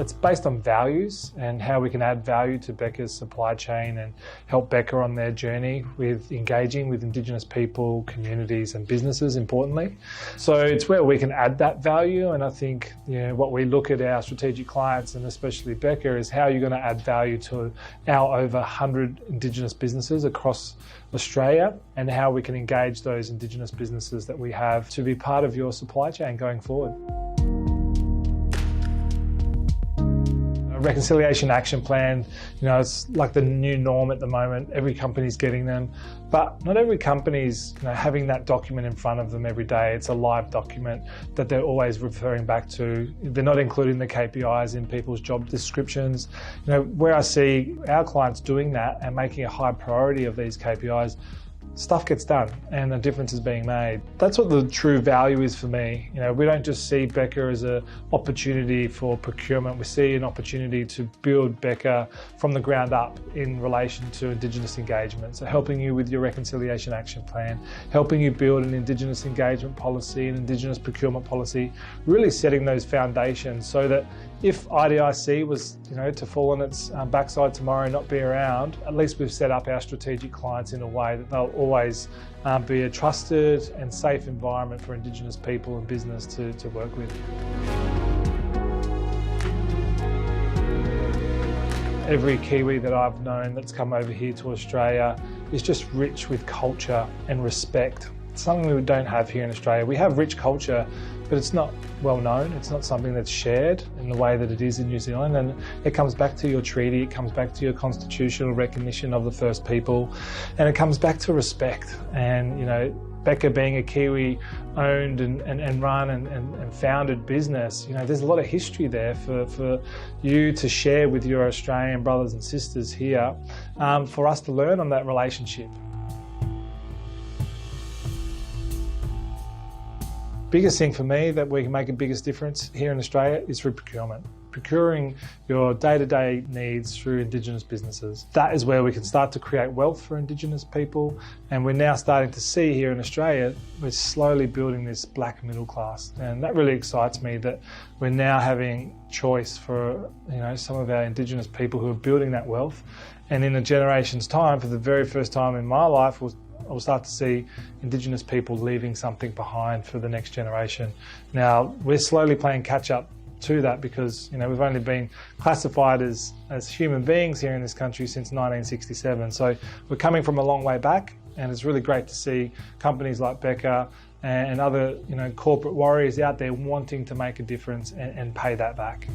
it's based on values and how we can add value to Beca's supply chain and help Beca on their journey with engaging with Indigenous people, communities and businesses, importantly. So it's where we can add that value, and I think what we look at our strategic clients and especially Beca is how you're going to add value to our over 100 Indigenous businesses across Australia and how we can engage those Indigenous businesses that we have to be part of your supply chain going forward. Reconciliation action plan, it's like the new norm at the moment. Every company's getting them, but not every company's having that document in front of them every day. It's a live document that they're always referring back to. They're not including the KPIs in people's job descriptions. Where I see our clients doing that and making a high priority of these KPIs, stuff gets done and a difference is being made. That's what the true value is for me. We don't just see Beca as an opportunity for procurement. We see an opportunity to build Beca from the ground up in relation to Indigenous engagement. So helping you with your reconciliation action plan, helping you build an Indigenous engagement policy, an Indigenous procurement policy, really setting those foundations so that if iDiC was to fall on its backside tomorrow and not be around, at least we've set up our strategic clients in a way that they'll always be a trusted and safe environment for Indigenous people and business to work with. Every Kiwi that I've known that's come over here to Australia is just rich with culture and respect. It's something we don't have here in Australia. We have rich culture, but it's not well known. It's not something that's shared in the way that it is in New Zealand. And it comes back to your treaty, it comes back to your constitutional recognition of the First People, and it comes back to respect. And Beca being a Kiwi owned and run and founded business, there's a lot of history there for you to share with your Australian brothers and sisters here, for us to learn on that relationship. Biggest thing for me that we can make a biggest difference here in Australia is through procurement. Procuring your day-to-day needs through Indigenous businesses. That is where we can start to create wealth for Indigenous people, and we're now starting to see here in Australia, we're slowly building this black middle class, and that really excites me that we're now having choice for some of our Indigenous people who are building that wealth, and in a generation's time, for the very first time in my life, I'll start to see Indigenous people leaving something behind for the next generation. Now, we're slowly playing catch up to that because we've only been classified as human beings here in this country since 1967. So we're coming from a long way back, and it's really great to see companies like Beca and other corporate warriors out there wanting to make a difference and pay that back.